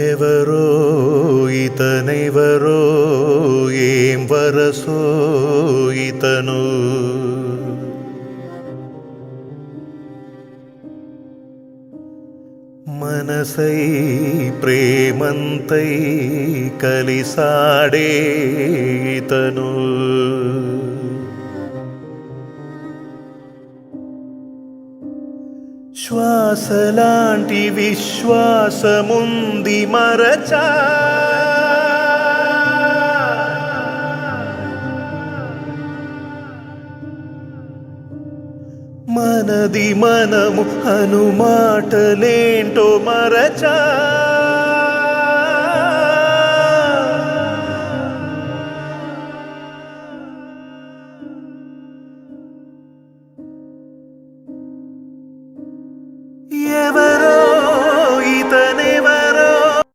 ఎవరో ఇతనెవరో ఏం వరసో ఇతను మనసై ప్రేమంతై కలిసాడే ఇతను శ్వాసలాంటి విశ్వాసముంది మరచా మనది మనము అనుమాటలేంటో మరచా